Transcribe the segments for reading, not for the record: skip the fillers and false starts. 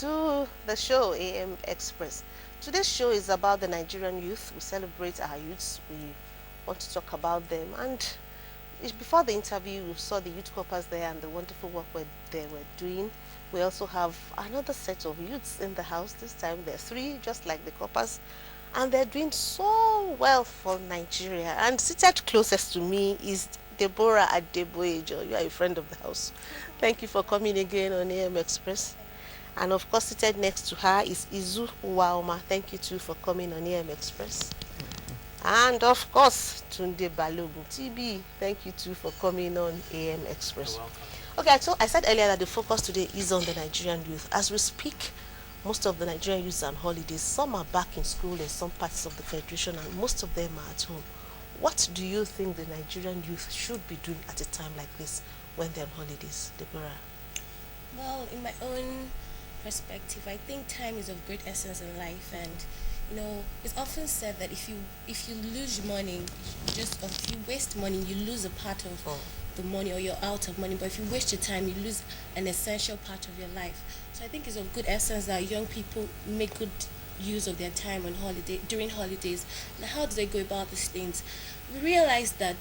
to the show AM Express. Today's show is about the Nigerian youth. We celebrate our youths. We want to talk about them. And before the interview, we saw the youth corpers there and the wonderful work they were doing. We also have another set of youths in the house. This time there are three, just like the corpers. And they're doing so well for Nigeria. And seated closest to me is Deborah Adeboyeh. You are a friend of the house. Thank you for coming again on AM Express. And of course, seated next to her is Uwaoma. Thank you too for coming on AM Express. And of course, Tunde Balogun. TB, thank you too for coming on AM Express. You're welcome. Okay, I said earlier that the focus today is on the Nigerian youth. As we speak, most of the Nigerian youths are on holidays. Some are back in school in some parts of the Federation, and most of them are at home. What do you think the Nigerian youth should be doing at a time like this when they're on holidays, Deborah? Well, in my own perspective, I think time is of great essence in life, and it's often said that if you lose money, if you waste money, you lose a part of the money, or you're out of money. But if you waste your time, you lose an essential part of your life. So I think it's of good essence that young people make good use of their time on during holidays. Now, how do they go about these things? We realize that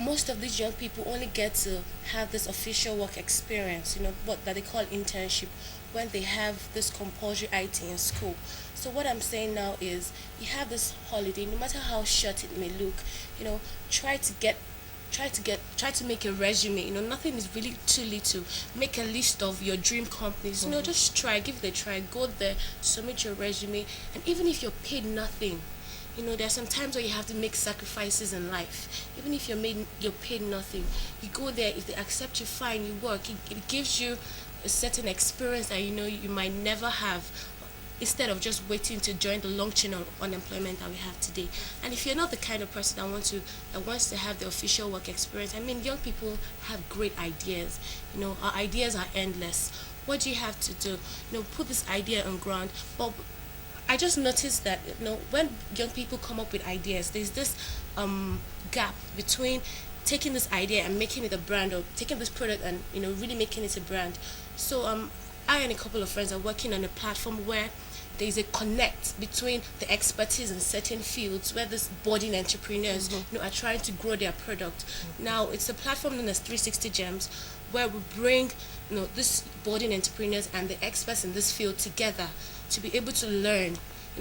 most of these young people only get to have this official work experience, what that they call internship, when they have this compulsory IT in school. So what I'm saying now is, you have this holiday, no matter how short it may look, try to make a resume. Nothing is really too little. Make a list of your dream companies. Just give it a try. Go there, submit your resume, and even if you're paid nothing, there are some times where you have to make sacrifices in life. Even if you're paid nothing, you go there. If they accept you, fine, you work. It gives you a certain experience that you might never have, instead of just waiting to join the long chain of unemployment that we have today. And if you're not the kind of person that wants to have the official work experience, young people have great ideas. Our ideas are endless. What do you have to do? Put this idea on ground. But I just noticed that when young people come up with ideas, there's this gap between taking this idea and making it a brand, or taking this product and really making it a brand. So I and a couple of friends are working on a platform where there is a connect between the expertise in certain fields, where these budding entrepreneurs are trying to grow their product. Now it's a platform known as 360 Gems, where we bring this budding entrepreneurs and the experts in this field together to be able to learn.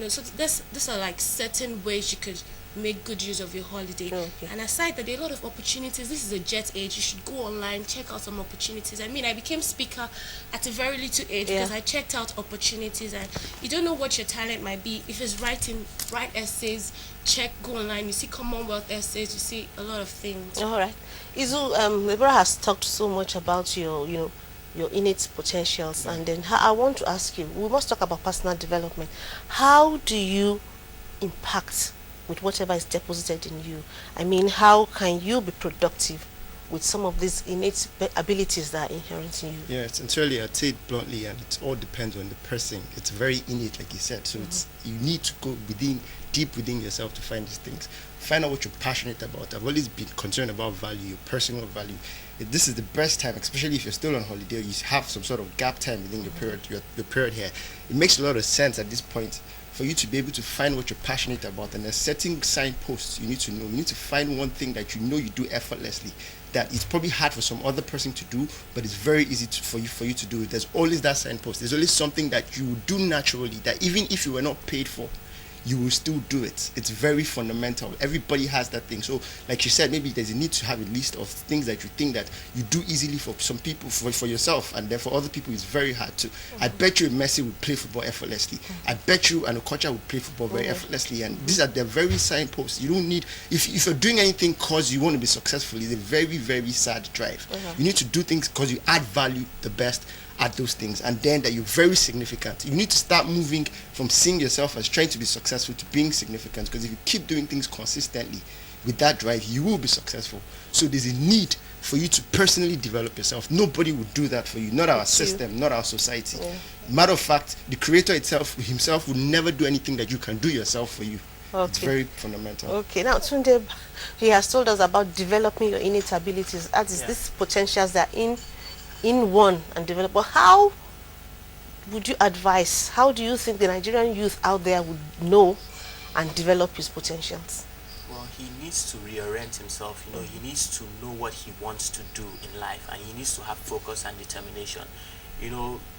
So these are like certain ways you could make good use of your holiday. Okay. And aside that, there are a lot of opportunities. This is a jet age. You should go online, check out some opportunities. I became speaker at a very little age because I checked out opportunities, and you don't know what your talent might be. If it's write essays, go online, you see Commonwealth essays, you see a lot of things. All right. Izu, Deborah has talked so much about your innate potentials, and then I want to ask you, we must talk about personal development. How do you impact with whatever is deposited in you? How can you be productive with some of these innate abilities that are inherent in you? Yeah, it's entirely, I'd say it bluntly, and it all depends on the person. It's very innate, like you said. So you need to go deep within yourself to find these things. Find out what you're passionate about. I've always been concerned about value, personal value. This is the best time, especially if you're still on holiday, you have some sort of gap time within your period here. It makes a lot of sense at this point for you to be able to find what you're passionate about, and there's setting signposts you need to know. You need to find one thing that you do effortlessly, that it's probably hard for some other person to do, but it's very easy for you to do it. There's always that signpost. There's always something that you do naturally, that even if you were not paid for, you will still do it. It's very fundamental. Everybody has that thing. So like you said, maybe there's a need to have a list of things that you think that you do easily for some people, for yourself, and then for other people it's very hard to. I bet you a Messi would play football effortlessly. I bet you an Okocha would play football very effortlessly, and these are the very signposts. You don't need, if you're doing anything because you want to be successful, it's a very, very sad drive. You need to do things because you add value the best at those things, and then that you're very significant. You need to start moving from seeing yourself as trying to be successful to being significant, because if you keep doing things consistently with that drive, you will be successful. So there's a need for you to personally develop yourself. Nobody would do that for you, not our system, not our society. Matter of fact, the creator himself would never do anything that you can do yourself for you. It's very fundamental. Okay, now Tunde, he has told us about developing your innate abilities. That is, these potentials that are in one and develop. But how would you advise? How do you think the Nigerian youth out there would know and develop his potentials? Well, he needs to reorient himself. He needs to know what he wants to do in life, and he needs to have focus and determination.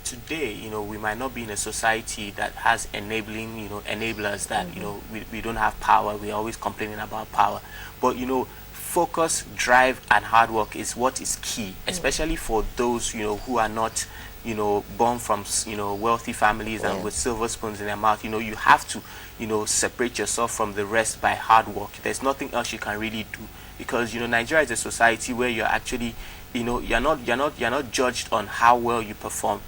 Today, we might not be in a society that has enablers that, we don't have power. We're always complaining about power. But, focus, drive, and hard work is what is key, especially for those, who are not, born from, wealthy families and with silver spoons in their mouth. You have to, separate yourself from the rest by hard work. There's nothing else you can really do, because, Nigeria is a society where you're actually, you're not judged on how well you perform,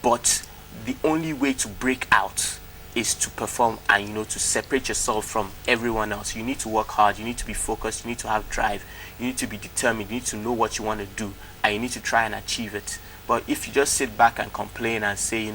but the only way to break out is to perform and to separate yourself from everyone else. You need to work hard, you need to be focused, you need to have drive, you need to be determined, you need to know what you want to do, and you need to try and achieve it. But if you just sit back and complain and say,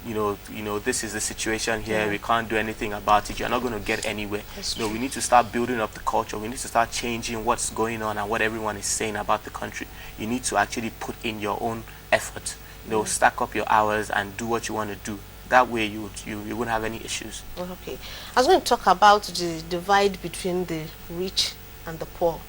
this is the situation here, we can't do anything about it, you're not going to get anywhere. We need to start building up the culture. We need to start changing what's going on and what everyone is saying about the country. You need to actually put in your own effort. Stack up your hours and do what you want to do. That way you won't have any issues. Okay. I was going to talk about the divide between the rich and the poor.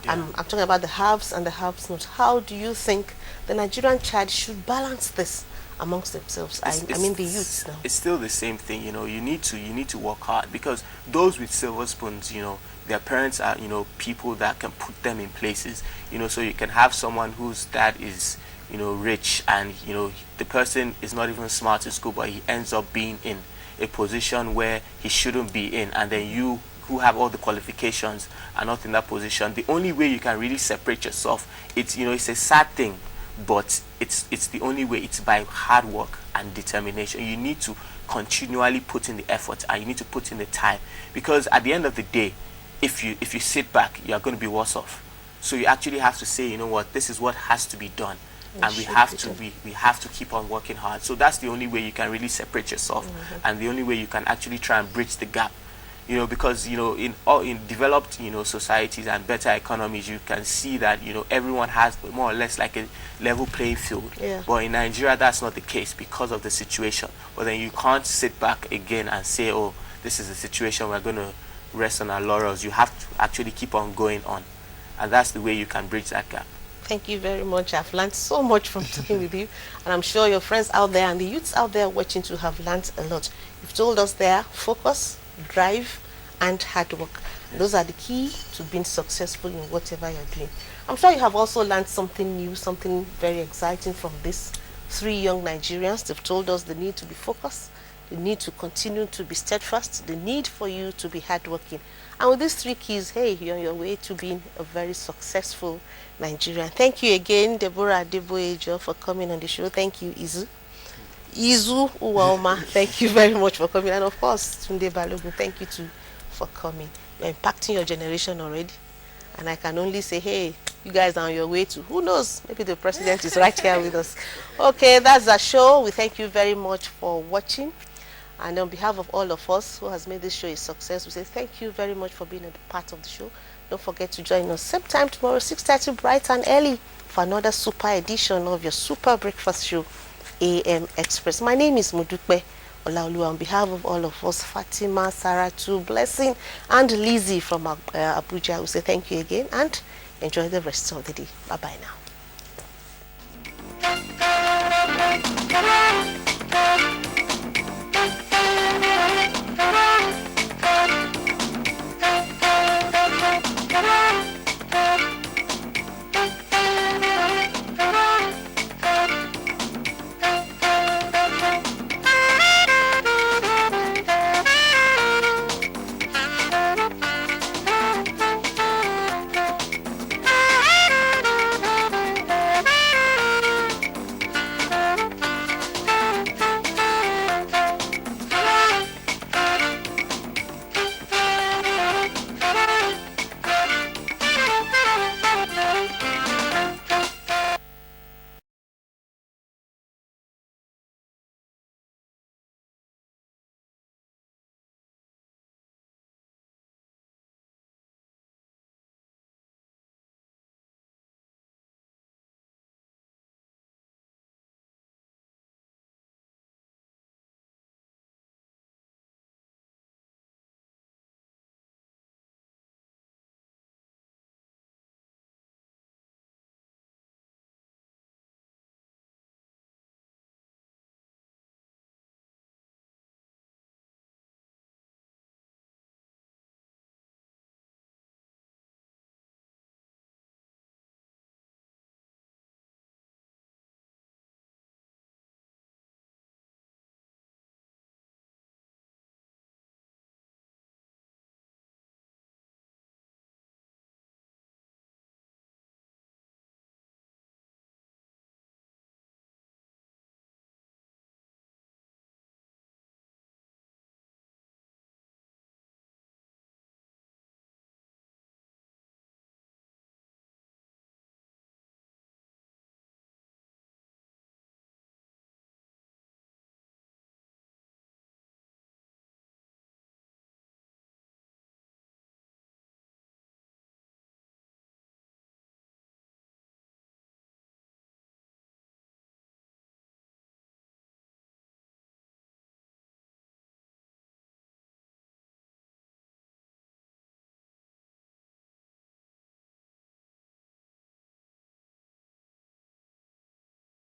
I'm talking about the haves and the haves not. How do you think the Nigerian child should balance this amongst themselves? I mean the youths now. It's still the same thing. You need to work hard, because those with silver spoons, their parents are, people that can put them in places. So you can have someone whose dad is, rich, and the person is not even smart in school, but he ends up being in a position where he shouldn't be in, and then you, who have all the qualifications, are not in that position. The only way you can really separate yourself, it's a sad thing, but it's the only way. It's by hard work and determination. You need to continually put in the effort, and you need to put in the time, because at the end of the day, if you sit back, you are going to be worse off. So you actually have to say, this is what has to be done, and we have to keep on working hard. So that's the only way you can really separate yourself, and the only way you can actually try and bridge the gap. Because in developed societies and better economies, you can see that everyone has more or less like a level playing field. But in Nigeria, that's not the case because of the situation. But then you can't sit back again and say, oh, this is the situation, we're going to rest on our laurels. You have to actually keep on going on, and that's the way you can bridge that gap. Thank you very much. I've learned so much from talking with you, and I'm sure your friends out there and the youths out there watching to have learned a lot. You've told us there, focus, drive, and hard work. Those are the key to being successful in whatever you're doing. I'm sure you have also learned something new, something very exciting from these three young Nigerians. They've told us the need to be focused, the need to continue to be steadfast, the need for you to be hardworking. And with these three keys, hey, you're on your way to being a very successful Nigerian. Thank you again, Deborah Adeboyeh, for coming on the show. Thank you, Eizu. Uwaoma, thank you very much for coming. And of course, Tunde Balogun, thank you too for coming. You're impacting your generation already. And I can only say, hey, you guys are on your way to, who knows, maybe the president is right here with us. Okay, that's our show. We thank you very much for watching. And on behalf of all of us who has made this show a success, we say thank you very much for being a part of the show. Don't forget to join us same time tomorrow, 6:30 bright and early, for another super edition of your super breakfast show, AM Express. My name is Mudukwe Olaoluwa. On behalf of all of us, Fatima, Saratu, Blessing, and Lizzie from Abuja, we say thank you again and enjoy the rest of the day. Bye-bye now.